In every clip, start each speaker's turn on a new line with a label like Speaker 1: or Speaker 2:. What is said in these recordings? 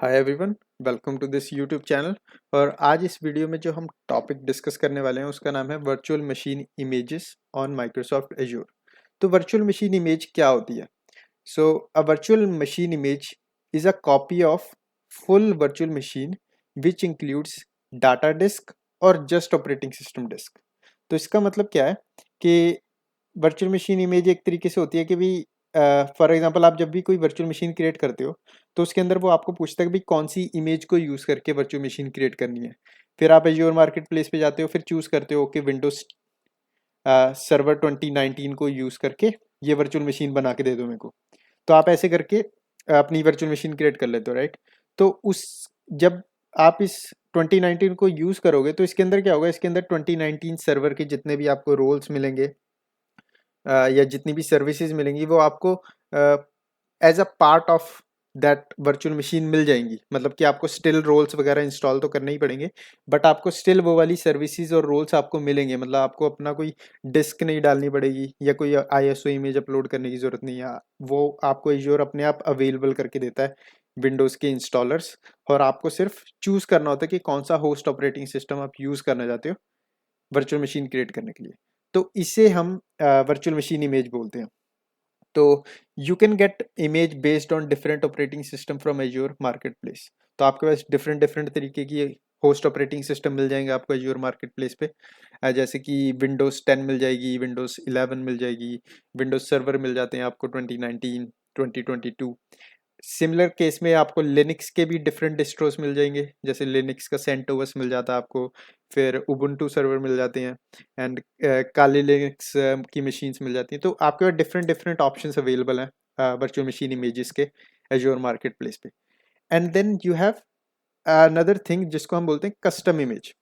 Speaker 1: Hi everyone, welcome to this YouTube channel. और आज इस वीडियो में जो हम टॉपिक डिस्कस करने वाले हैं उसका नाम है virtual machine images on Microsoft Azure. तो वर्चुअल मशीन इमेज क्या होती है? So a virtual machine image is a copy of full virtual machine which includes data disk और जस्ट ऑपरेटिंग सिस्टम डिस्क। तो इसका मतलब क्या है कि वर्चुअल मशीन इमेज एक तरीके से होती है कि भी फॉर एग्जांपल आप जब भी कोई वर्चुअल मशीन क्रिएट करते हो तो उसके अंदर वो आपको पूछता है कि भाई कौन सी इमेज को यूज़ करके वर्चुअल मशीन क्रिएट करनी है। फिर आप एज्योर मार्केट प्लेस पे जाते हो, फिर चूज़ करते हो कि विंडोज सर्वर 2019 को यूज़ करके ये वर्चुअल मशीन बना के दे दो मेरे को। तो आप ऐसे करके अपनी वर्चुअल मशीन क्रिएट कर लेते हो, राइट? तो उस जब आप इस 2019 को यूज़ करोगे तो इसके अंदर क्या होगा, इसके अंदर 2019 सर्वर के जितने भी आपको रोल्स मिलेंगे या जितनी भी सर्विसेज मिलेंगी वो आपको as a part of that virtual machine मिल जाएंगी। मतलब कि आपको स्टिल रोल्स वगैरह इंस्टॉल तो करने ही पड़ेंगे, बट आपको स्टिल वो वाली सर्विसेज और रोल्स आपको मिलेंगे। मतलब आपको अपना कोई डिस्क नहीं डालनी पड़ेगी या कोई आईएसओ इमेज अपलोड करने की ज़रूरत नहीं है। वो आपको एज्योर अपने आप अवेलेबल करके देता है विंडोज़ के इंस्टॉलर्स। और आपको सिर्फ चूज़ करना होता है कि कौन सा होस्ट ऑपरेटिंग सिस्टम आप यूज़ करना चाहते हो वर्चुअल मशीन क्रिएट करने के लिए। तो इसे हम वर्चुअल मशीन इमेज बोलते हैं। तो you can get image based on different operating system from azure marketplace. तो आपके पास डिफरेंट डिफरेंट तरीके की होस्ट ऑपरेटिंग सिस्टम मिल जाएंगे आपको एज्योर मार्केट प्लेस पे। जैसे कि विंडोज़ 10 मिल जाएगी, विंडोज़ 11 मिल जाएगी, विंडोज़ सर्वर मिल जाते हैं आपको 2019 2022। सिमिलर केस में आपको लिनक्स के भी डिफरेंट डिस्ट्रोस मिल जाएंगे, जैसे लिनक्स का सेंटोस मिल जाता है आपको, फिर उबुंटू सर्वर मिल जाते हैं, एंड काली लिनक्स की मशीन्स मिल जाती हैं। तो आपके पास डिफरेंट डिफरेंट ऑप्शंस अवेलेबल हैं वर्चुअल मशीन इमेजेस के एज्योर मार्केट प्लेस पे। And then you have another thing जिसको हम बोलते हैं कस्टम इमेज।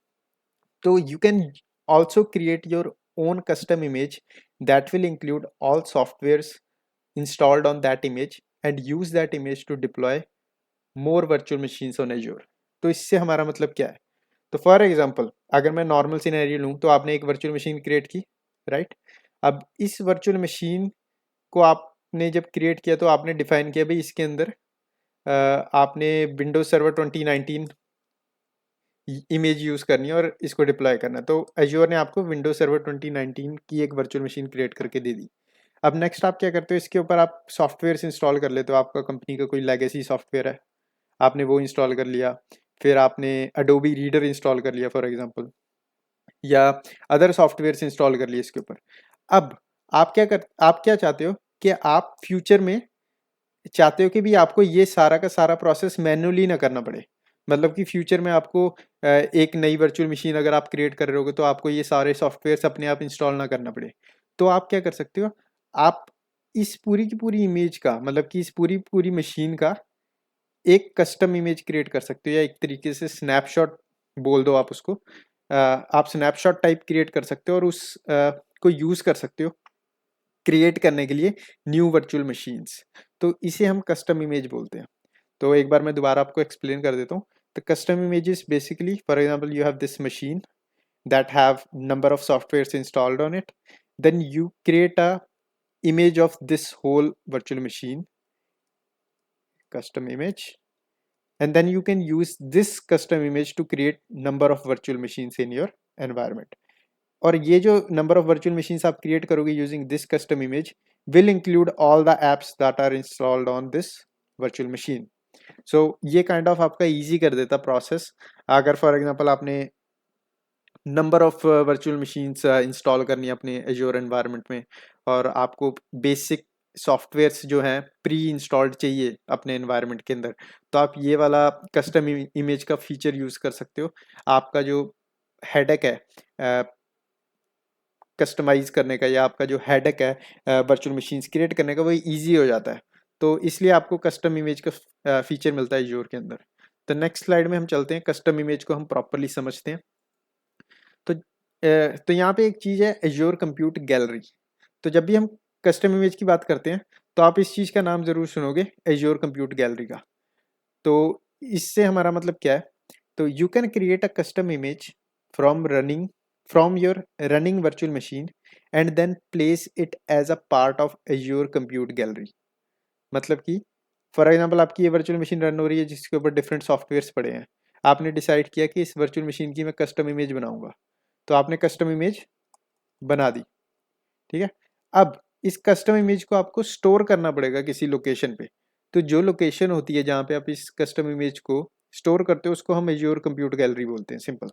Speaker 1: तो you can also create your own custom image that will include all softwares installed on that image and use that image to deploy more virtual machines on Azure। तो इससे हमारा मतलब क्या है? तो फॉर एग्जांपल अगर मैं नॉर्मल सिनेरियो लूँ तो आपने एक वर्चुअल मशीन क्रिएट की, राइट? अब इस वर्चुअल मशीन को आपने जब क्रिएट किया तो आपने डिफाइन किया भाई इसके अंदर आपने विंडोज सर्वर 2019 इमेज यूज़ करनी है और इसको डिप्लॉय करना है। तो एज्योर ने आपको विंडोज सर्वर 2019 की एक वर्चुअल मशीन क्रिएट करके दे दी। अब नेक्स्ट आप क्या करते हो, इसके ऊपर आप सॉफ्टवेयर इंस्टॉल कर लेते हो। आपका कंपनी का कोई लेगेसी सॉफ्टवेयर है, आपने वो इंस्टॉल कर लिया। फिर आपने अडोबी रीडर इंस्टॉल कर लिया फॉर एग्जांपल, या अदर सॉफ्टवेयर इंस्टॉल कर लिए इसके ऊपर। अब आप क्या चाहते हो कि आप फ्यूचर में चाहते हो कि भी आपको ये सारा का सारा प्रोसेस मैन्युअली ना करना पड़े। मतलब कि फ्यूचर में आपको एक नई वर्चुअल मशीन अगर आप क्रिएट कर रहे होगे तो आपको ये सारे सॉफ्टवेयर्स अपने आप इंस्टॉल ना करना पड़े। तो आप क्या कर सकते हो, आप इस पूरी की पूरी इमेज का मतलब कि इस पूरी पूरी मशीन का एक कस्टम इमेज क्रिएट कर सकते हो, या एक तरीके से स्नैपशॉट बोल दो आप उसको। आप स्नैपशॉट टाइप क्रिएट कर सकते हो और उस को यूज़ कर सकते हो क्रिएट करने के लिए न्यू वर्चुअल मशीन्स। तो इसे हम कस्टम इमेज बोलते हैं। तो एक बार मैं दोबारा आपको एक्सप्लेन कर देता हूँ। तो custom images basically, for example, you have this machine that have number of softwares installed on it, then you create a image of this whole virtual machine, custom image, and then you can use this custom image to create number of virtual machines in your environment। और ये जो number of virtual machines आप create करोगे using this custom image will include all the apps that are installed on this virtual machine. So ये kind of आपका easy कर देता process. अगर फॉर एग्जांपल आपने number of virtual machines install करनी है अपने एज्योर एनवायरनमेंट में, और आपको बेसिक सॉफ्टवेयर्स जो हैं प्री इंस्टॉल्ड चाहिए अपने एनवायरनमेंट के अंदर, तो आप ये वाला कस्टम इमेज का फीचर यूज़ कर सकते हो। आपका जो हेडेक है कस्टमाइज करने का, या आपका जो हेडेक है वर्चुअल मशीन्स क्रिएट करने का, वो ईजी हो जाता है। तो इसलिए आपको कस्टम इमेज का फीचर मिलता है एज्योर के अंदर। तो नेक्स्ट स्लाइड में हम चलते हैं, कस्टम इमेज को हम प्रॉपरली समझते हैं। तो तो यहाँ पे एक चीज़ है एज्योर कंप्यूट गैलरी। तो जब भी हम कस्टम इमेज की बात करते हैं तो आप इस चीज़ का नाम ज़रूर सुनोगे, एज्योर कंप्यूट गैलरी का। तो इससे हमारा मतलब क्या है? तो you can create a custom image from running from your running virtual machine and then place it as a part of Azure compute gallery. मतलब कि फॉर एग्जांपल आपकी ये वर्चुअल मशीन रन हो रही है जिसके ऊपर डिफरेंट सॉफ्टवेयर्स पड़े हैं। आपने डिसाइड किया कि इस वर्चुअल मशीन की मैं कस्टम इमेज बनाऊंगा, तो आपने कस्टम इमेज बना दी। ठीक है। अब इस कस्टम इमेज को आपको स्टोर करना पड़ेगा किसी लोकेशन पे। तो जो लोकेशन होती है जहाँ पे आप इस कस्टम इमेज को स्टोर करते हो उसको हम एज्योर कंप्यूट गैलरी बोलते हैं, सिंपल।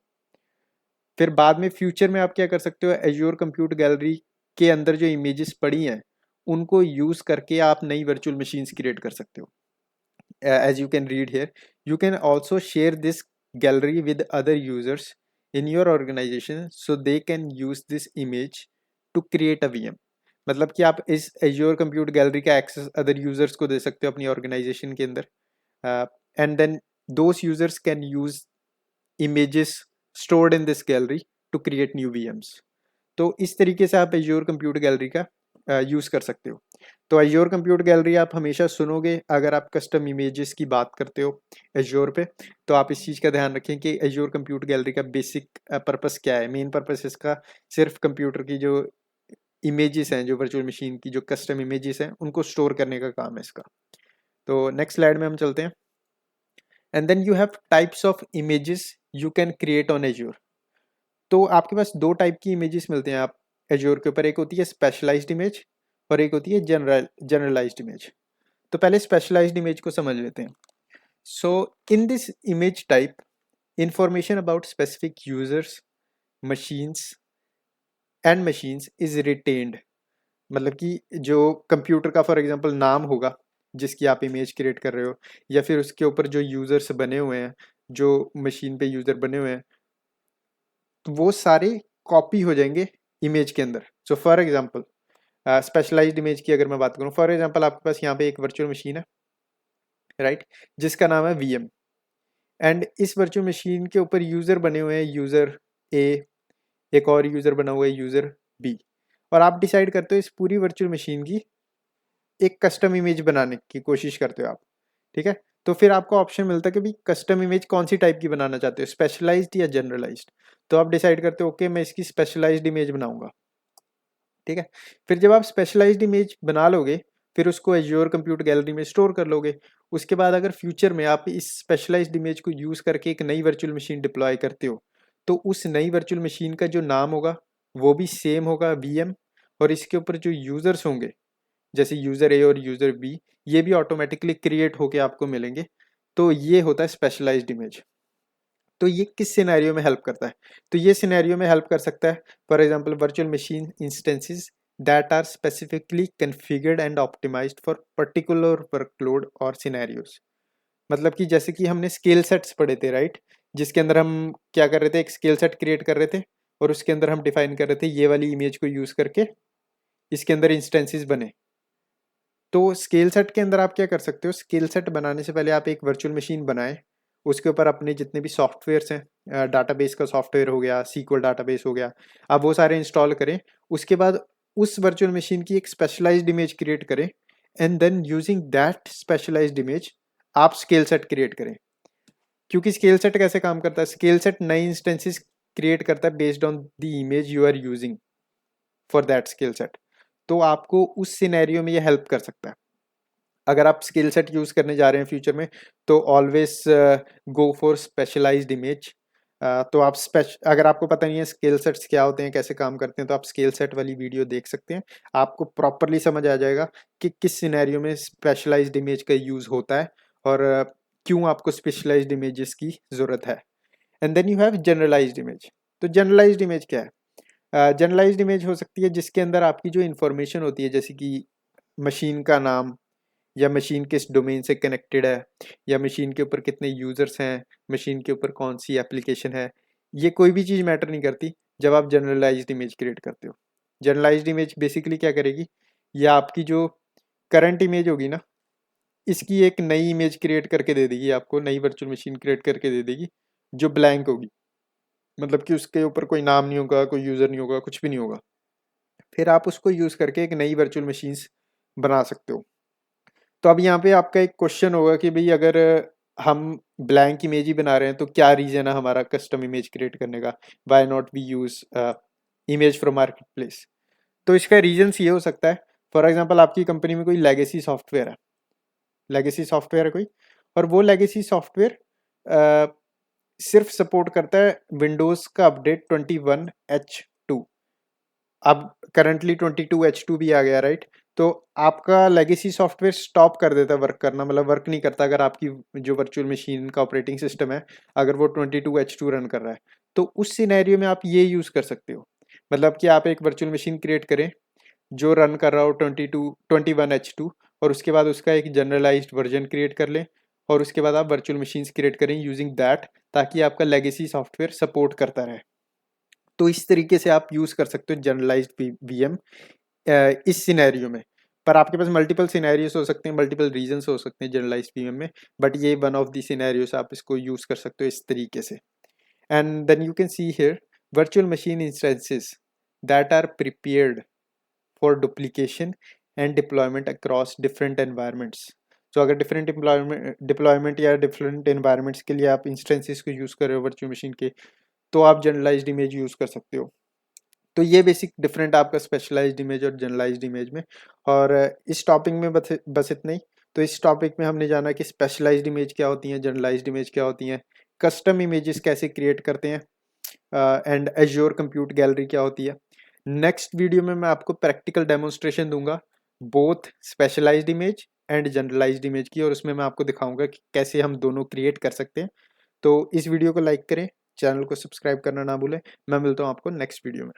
Speaker 1: फिर बाद में फ्यूचर में आप क्या कर सकते हो, एज्योर कंप्यूट गैलरी के अंदर जो इमेजेस पड़ी हैं उनको यूज करके आप नई वर्चुअल मशीन्स क्रिएट कर सकते हो। as you can read here, you can also share this gallery with other users in your organization so they can use this image to create a VM। मतलब कि आप इस Azure Compute Gallery का access other users को दे सकते हो अपनी ऑर्गेनाइजेशन के अंदर, and then those users can use images stored in this gallery to create new VMs। तो इस तरीके से आप Azure Compute Gallery का यूज़ कर सकते हो। तो Azure Compute Gallery आप हमेशा सुनोगे अगर आप कस्टम इमेजेस की बात करते हो Azure पे। तो आप इस चीज़ का ध्यान रखें कि Azure Compute Gallery का बेसिक पर्पस क्या है। मेन पर्पस इसका सिर्फ कंप्यूटर की जो इमेजेस हैं, जो वर्चुअल मशीन की जो कस्टम इमेजेस हैं, उनको स्टोर करने का काम है इसका। तो नेक्स्ट स्लाइड में हम चलते हैं। And then you have types of images you can create on Azure। तो आपके पास दो टाइप की इमेजेस मिलते हैं आप एज्योर के ऊपर। एक होती है स्पेशलाइज्ड इमेज और एक होती है जनरलाइज्ड इमेज। तो पहले स्पेशलाइज्ड इमेज को समझ लेते हैं। So in this image type information about specific users, machines and machines is retained. मतलब कि जो कंप्यूटर का फॉर एग्जांपल नाम होगा जिसकी आप इमेज क्रिएट कर रहे हो, या फिर उसके ऊपर जो यूजर्स बने हुए हैं, जो मशीन पे यूजर बने हुए हैं, तो वो सारे कॉपी हो जाएंगे इमेज के अंदर। So for example specialised image की अगर मैं बात करूं, फॉर एग्जांपल आपके पास यहाँ पे एक वर्चुअल मशीन है, राइट, जिसका नाम है वीएम। एंड इस वर्चुअल मशीन के ऊपर यूजर बने हुए हैं, यूजर ए, एक और यूजर बना हुआ है यूजर बी। और आप डिसाइड करते हो इस पूरी वर्चुअल मशीन की एक कस्टम इमेज बनाने की कोशिश करते हो आप। ठीक है। तो फिर आपको ऑप्शन मिलता है कि भाई कस्टम इमेज कौन सी टाइप की बनाना चाहते हो, स्पेशलाइज्ड या जनरलाइज्ड। तो आप डिसाइड करते हो ओके मैं इसकी स्पेशलाइज्ड इमेज बनाऊंगा। ठीक है। फिर जब आप स्पेशलाइज्ड इमेज बना लोगे फिर उसको एज्योर कंप्यूट गैलरी में स्टोर कर लोगे। उसके बाद अगर फ्यूचर में आप इस स्पेशलाइज्ड इमेज को यूज करके एक नई वर्चुअल मशीन डिप्लॉय करते हो तो उस नई वर्चुअल मशीन का जो नाम होगा वो भी सेम होगा, वीएम। और इसके ऊपर जो यूजर्स होंगे जैसे यूजर ए और यूजर बी, ये भी ऑटोमेटिकली क्रिएट होके आपको मिलेंगे। तो ये होता है स्पेशलाइज्ड इमेज। तो ये किस सिनेरियो में हेल्प करता है? तो ये सिनेरियो में हेल्प कर सकता है for example virtual machine instances that are specifically configured and optimised for particular workload और सिनेरियोज। मतलब कि जैसे कि हमने स्केल सेट्स पढ़े थे, राइट, जिसके अंदर हम क्या कर रहे थे, एक स्केल सेट क्रिएट कर रहे थे और उसके अंदर हम डिफाइन कर रहे थे ये वाली इमेज को यूज करके इसके अंदर इंस्टेंसेस बने। तो स्केल सेट के अंदर आप क्या कर सकते हो, स्केल सेट बनाने से पहले आप एक वर्चुअल मशीन बनाएं, उसके ऊपर अपने जितने भी सॉफ्टवेयर्स हैं, डाटाबेस का सॉफ्टवेयर हो गया, सीक्वल डाटाबेस हो गया, आप वो सारे इंस्टॉल करें। उसके बाद उस वर्चुअल मशीन की एक स्पेशलाइज्ड इमेज क्रिएट करें and then using that specialised image आप स्केल सेट क्रिएट करें। क्योंकि स्केल सेट कैसे काम करता है, स्केल सेट नई इंस्टेंसेस क्रिएट करता है based on the image you are using for that scale set. तो आपको उस सिनेरियो में ये हेल्प कर सकता है। अगर आप स्किल सेट यूज़ करने जा रहे हैं फ्यूचर में तो always go for specialised image. तो आप अगर आपको पता नहीं है स्किल सेट्स क्या होते हैं, कैसे काम करते हैं, तो आप स्किल सेट वाली वीडियो देख सकते हैं। आपको प्रॉपरली समझ आ जाएगा कि किस सिनेरियो में स्पेशलाइज्ड इमेज का यूज़ होता है और क्यों आपको स्पेशलाइज्ड इमेजेस की ज़रूरत है। And then you have generalised image. तो जनरलाइज्ड इमेज क्या है? जनरलाइज्ड इमेज हो सकती है जिसके अंदर आपकी जो इन्फॉर्मेशन होती है, जैसे कि मशीन का नाम, या मशीन किस डोमेन से कनेक्टेड है, या मशीन के ऊपर कितने यूज़र्स हैं, मशीन के ऊपर कौन सी एप्लीकेशन है, ये कोई भी चीज़ मैटर नहीं करती जब आप जनरलाइज्ड इमेज क्रिएट करते हो। जनरलाइज्ड इमेज बेसिकली क्या करेगी, या आपकी जो करंट इमेज होगी ना, इसकी एक नई इमेज क्रिएट करके दे देगी आपको, नई वर्चुअल मशीन क्रिएट करके दे देगी जो ब्लैंक होगी। मतलब कि उसके ऊपर कोई नाम नहीं होगा, कोई यूज़र नहीं होगा, कुछ भी नहीं होगा। फिर आप उसको यूज़ करके एक नई वर्चुअल मशीन्स बना सकते हो। तो अब यहाँ पे आपका एक क्वेश्चन होगा कि भाई अगर हम ब्लैंक इमेज ही बना रहे हैं तो क्या रीज़न है हमारा कस्टम इमेज क्रिएट करने का, why not we use image from marketplace. तो इसका रीजन्स ये हो सकता है, फॉर एग्जांपल आपकी कंपनी में कोई लेगेसी सॉफ्टवेयर है, लेगेसी सॉफ्टवेयर है कोई, और वो लेगेसी सॉफ्टवेयर सिर्फ सपोर्ट करता है विंडोज़ का अपडेट 21H2। अब करंटली 22H2 भी आ गया, राइट। तो आपका लेगेसी सॉफ्टवेयर स्टॉप कर देता है वर्क करना, मतलब वर्क नहीं करता अगर आपकी जो वर्चुअल मशीन का ऑपरेटिंग सिस्टम है अगर वो 22H2 रन कर रहा है। तो उस सिनेरियो में आप ये यूज़ कर सकते हो, मतलब कि आप एक वर्चुअल मशीन क्रिएट करें जो रन कर रहा हो 21H2, और उसके बाद उसका एक जनरलाइज्ड वर्जन क्रिएट कर लें, और उसके बाद आप वर्चुअल मशीन्स क्रिएट करें यूजिंग दैट, ताकि आपका लेगेसी सॉफ्टवेयर सपोर्ट करता रहे। तो इस तरीके से आप यूज़ कर सकते हो जनरलाइज्ड वीएम इस सिनेरियो में। पर आपके पास मल्टीपल सिनेरियोस हो सकते हैं, मल्टीपल रीजंस हो सकते हैं जनरलाइज्ड वीएम में, बट ये वन ऑफ द सिनेरियोस आप इसको यूज़ कर सकते हो इस तरीके से। And then you can see here virtual machine instances that are prepared for duplication and deployment across different environments. So अगर different deployment या different environments के लिए आप instances को use कर रहे हो virtual machine के, तो आप generalized image use कर सकते हो। तो ये बेसिक डिफरेंट आपका स्पेशलाइज्ड इमेज और जनरलाइज्ड इमेज में। और इस टॉपिक में बस इतना ही। तो इस टॉपिक में हमने जाना कि स्पेशलाइज्ड इमेज क्या होती हैं, जनरलाइज्ड इमेज क्या होती हैं, कस्टम इमेजेस कैसे क्रिएट करते हैं, एंड एज्योर कंप्यूट गैलरी क्या होती है। नेक्स्ट वीडियो में मैं आपको प्रैक्टिकल डेमोन्स्ट्रेशन दूंगा both specialised image and generalised image की, और उसमें मैं आपको दिखाऊंगा कि कैसे हम दोनों क्रिएट कर सकते हैं। तो इस वीडियो को लाइक करें, चैनल को सब्सक्राइब करना ना भूलें। मैं मिलता हूँ आपको नेक्स्ट वीडियो में।